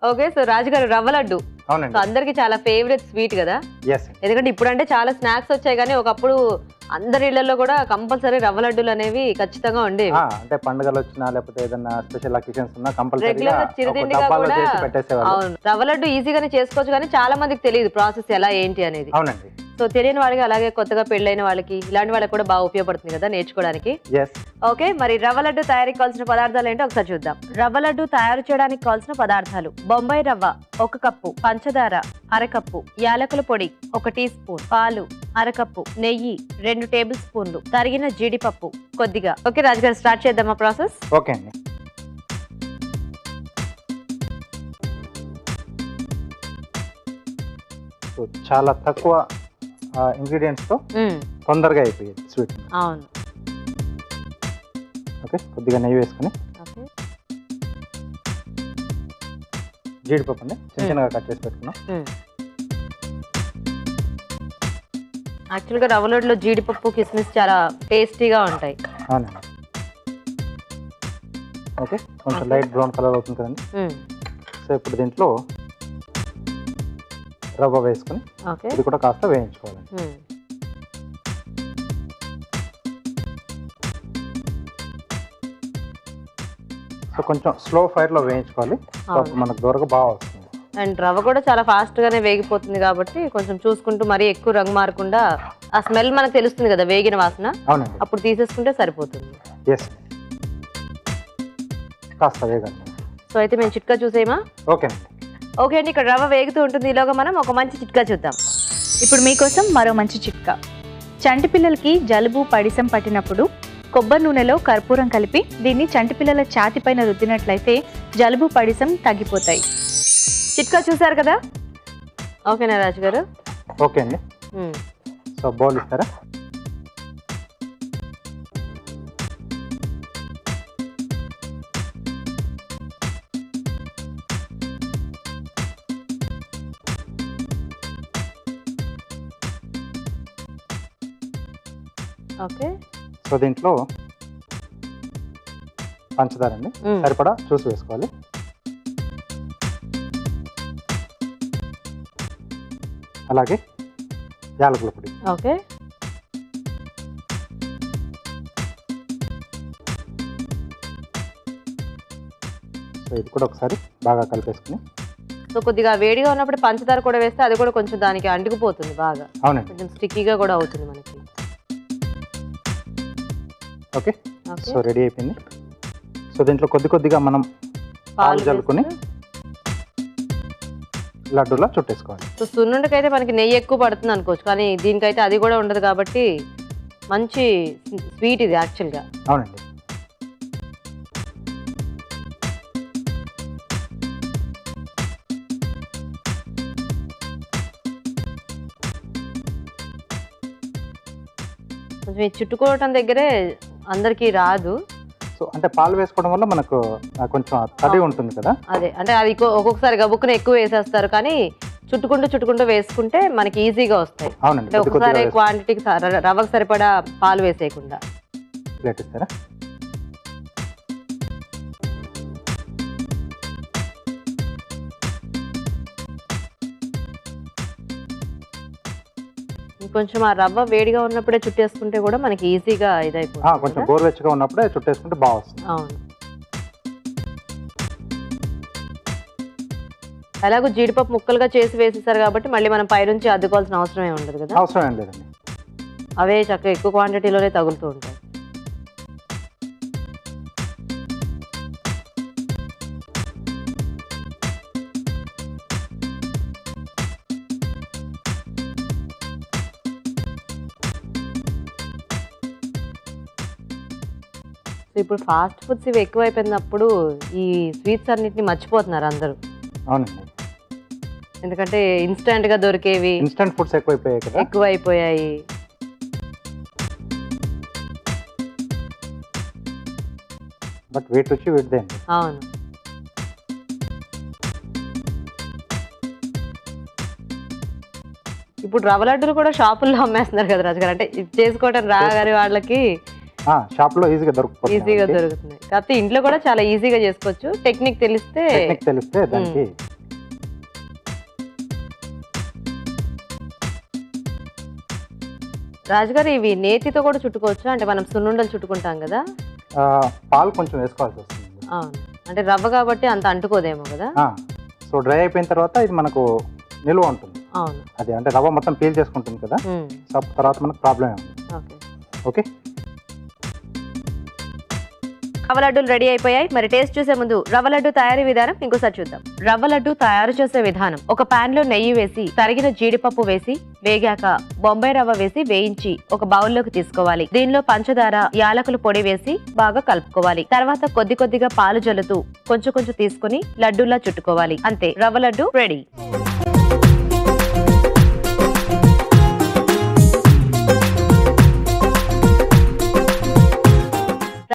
Okay, so రాజుగారు రవ్వ లడ్డు అవునండి. అందరికి చాలా ఫేవరెట్ స్వీట్ కదా. ఎందుకంటే ఇప్పుడు అంటే చాలా స్నాక్స్ వచ్చాయి కానీ ఒకప్పుడు అందరి ఇళ్లలో కూడా కంపల్సరీ రవ్వ లడ్డూలు అనేవి ఖచ్చితంగా ఉండేవి. అంటే పండుగలు వచ్చినా లేకపోతే ఏదైనా స్పెషల్ అకేషన్స్ ఉన్నా రెగ్యులర్ గా చిరుతిండిగా కూడా. అవును, రవ్వ లడ్డు ఈజీగానే చేసుకోవచ్చు కానీ చాలా మందికి తెలియదు ప్రాసెస్ ఎలా ఏంటి అనేది. అవునండి. సో తెలియని వాళ్ళకి, అలాగే కొత్తగా పెళ్ళైన వాళ్ళకి, ఇలాంటి వాళ్ళకి కూడా బాగా ఉపయోగపడుతుంది కదా నేర్చుకోవడానికి. ఓకే, మరి రవ్వ లడ్డు తయారీకి కావాల్సిన పదార్థాలు ఏంటో ఒకసారి చూద్దాం. రవ్వ లడ్డు తయారు చేయడానికి కావాల్సిన పదార్థాలు: బొంబాయి రవ్వ 1 కప్పు, పంచదార 1/2 కప్పు, యాలకుల పొడి 1 టీ స్పూన్, పాలు 1/2 కప్పు, నెయ్యి 2 టేబుల్ స్పూన్లు, తరిగిన జీడిపప్పు కొద్దిగా. ఓకే రాజుగారు, స్టార్ట్ చేద్దామా ప్రాసెస్? ఓకే అండి. చాలా తక్కువ ఇంగ్రీడియంట్స్ తో తొందరగా అయిపోయేది స్వీట్. అవును. ఓకే, కొద్దిగా నెయ్యి వేసుకుని జీడిపప్పు అండి చిన్న చిన్నగా కట్ చేసి పెట్టుకున్నాం. యాక్చువల్గా రవ్వ లడ్డులో జీడిపప్పు, కిస్మిస్ చాలా టేస్టీగా ఉంటాయి. అవునండి. ఓకే, కొంచెం లైట్ బ్రౌన్ కలర్ అవుతుంది కదండి. సో ఇప్పుడు దీంట్లో రవ్వ వేసుకుని ఇది కూడా కాస్త వేయించుకోవాలండి. సో కొంచెం స్లో ఫైర్ లో వేయించుకోవాలి, మనకు దూరగా బాగా వస్తుంది. అండ్ రవ్వ కూడా చాలా ఫాస్ట్ గానే వేగిపోతుంది కాబట్టి కొంచెం చూసుకుంటూ మరీ ఎక్కువ రంగు మారకుండా, ఆ స్మెల్ మనకు తెలుస్తుంది కదా వేగిన వాసన. అవునండి. అప్పుడు తీసేసుకుంటే సరిపోతుంది. కాస్త వేగాలి. సో అయితే మేము చిట్కా చూసేమా? ఓకేనండి. ఓకే అండి, ఇక్కడ రవ్వ వేగుతూ ఉంటుంది. ఈలోగా మనం ఒక మంచి చిట్కా చూద్దాం. ఇప్పుడు మీకోసం మరో మంచి చిట్కా. చంటి పిల్లలకి జలుబు పడిసం పట్టినప్పుడు కొబ్బరి నూనెలో కర్పూరం కలిపి దీన్ని చంటి పిల్లల ఛాతి పైన రుద్దినట్లయితే జలుబు పడిసం తగ్గిపోతాయి. చిట్కా చూసారు కదా. ఓకేనా రాజు గారు? ఓకే అండి. సో బౌల్ ఇస్తారా? ఓకే, సో దీంట్లో పంచదార అండి సరిపడా చూసి వేసుకోవాలి. అలాగే యాలకుల పొడి. ఓకే, సో ఇది కూడా ఒకసారి బాగా కలిపేసుకుని. సో కొద్దిగా వేడిగా ఉన్నప్పుడు పంచదార కూడా వేస్తే అది కూడా కొంచెం దానికి అంటుకుపోతుంది బాగా. అవునండి. కొంచెం స్టిక్కీగా కూడా అవుతుంది మనకి. ఓకే, సో రెడీ అయిపోయింది. సో దీంట్లో కొద్దిగా మనం పాలు జల్లుకొని లడ్డూలా చుట్టేసుకోవాలి. సో సున్నుండకైతే మనకి నెయ్యి ఎక్కువ పడుతుంది అనుకోవచ్చు, కానీ దీనికైతే అది కూడా ఉండదు కాబట్టి మంచి స్వీట్ ఇది యాక్చువల్గా. అవునండి. కొంచెం ఈ చుట్టుకోవటం దగ్గరే అందరికీ రాదు. సో అంటే పాలు వేసుకోవడం వల్ల మనకు కొంచెం తడి ఉంటుంది కదా. అదే అంటే అది ఒక్కొక్కసారి గబుక్కున ఎక్కువ వేసేస్తారు, కానీ చుట్టుకుంటూ వేసుకుంటే మనకి ఈజీగా వస్తాయి. అవునండి. ఒకసారి క్వాంటిటీకి రవ్వకు సరిపడా పాలు వేసేయకుండా. ప్లేట్ ఇస్తారా? కొంచెం ఆ రవ్వ వేడిగా ఉన్నప్పుడే చుట్టేసుకుంటే కూడా మనకి ఈజీగా ఇదైపోతుంది. కొంచెం గోరువెచ్చగా ఉన్నప్పుడే చుట్టేసుకుంటే బాగా వస్తుంది. అవును. అలాగే జీడిపప్పు ముక్కలుగా చేసి వేసేసారు కాబట్టి మళ్ళీ మనం పైనుంచి అద్దుకోవాల్సిన అవసరమే ఉండదు కదా. అవసరం ఏం లేదండి. అవే చక్కగా ఎక్కువ క్వాంటిటీలోనే తగులుతూ ఉంటాయి. ఇప్పుడు ఫాస్ట్ ఫుడ్స్ ఇవి ఎక్కువైపోయినప్పుడు ఈ స్వీట్స్ అన్నిటిని మర్చిపోతున్నారు అందరూ. అవునండి. ఎందుకంటే ఇన్స్టెంట్ గా దొరికేవి, ఇన్స్టెంట్ ఫుడ్స్ ఎక్కువైపోయాయి కదా. ఎక్కువైపోయాయి. బట్ వీటి రుచి వీటిదే అండి. అవును. ఇప్పుడు రవ్వ లడ్డూలు కూడా షాపుల్లో అమ్మేస్తున్నారు కదా రాజు గారు. అంటే ఇది చేసుకోవడం రాగారి వాళ్ళకి షాప్ లో ఈజీగా దొరుకుతున్నాయి. కాకపోతే ఇంట్లో కూడా చాలా ఈజీగా చేసుకోవచ్చు. టెక్నిక్ తెలిస్తే దానికి రాజుగారు ఇవి నేతితో కూడా చుట్టుకోవచ్చు, అంటే మనం సున్నుండలు చుట్టుకుంటాం కదా. పాలు కొంచెం వేసుకోవాల్సి వస్తుంది. అవును, అంటే రవ్వ కాబట్టి అంత అంటుకోదేమో కదా. సో డ్రై అయిపోయిన తర్వాత ఇది మనకు నిల్వ ఉంటుంది. అవును, అది అంటే రవ్వ మొత్తం పీల్ చేసుకుంటుంది కదా. సో తర్వాత మనకు ప్రాబ్లం ఉంది. ఓకే, రవ్వ లడ్డూలు రెడీ అయిపోయాయి. మరి టేస్ట్ చూసే ముందు రవ్వ లడ్డు తయారీ విధానం ఇంకోసారి చూద్దాం. రవ్వ లడ్డు తయారు చేసే విధానం: ఒక పాన్ లో నెయ్యి వేసి తరిగిన జీడిపప్పు వేసి వేగాక బొంబాయి రవ్వ వేసి వేయించి ఒక బౌల్లోకి తీసుకోవాలి. దీనిలో పంచదార, యాలకుల పొడి వేసి బాగా కలుపుకోవాలి. తర్వాత కొద్ది కొద్దిగా పాలు జల్లుతూ కొంచెం కొంచెం తీసుకుని లడ్డూలా చుట్టుకోవాలి. అంతే, రవ్వ లడ్డు రెడీ.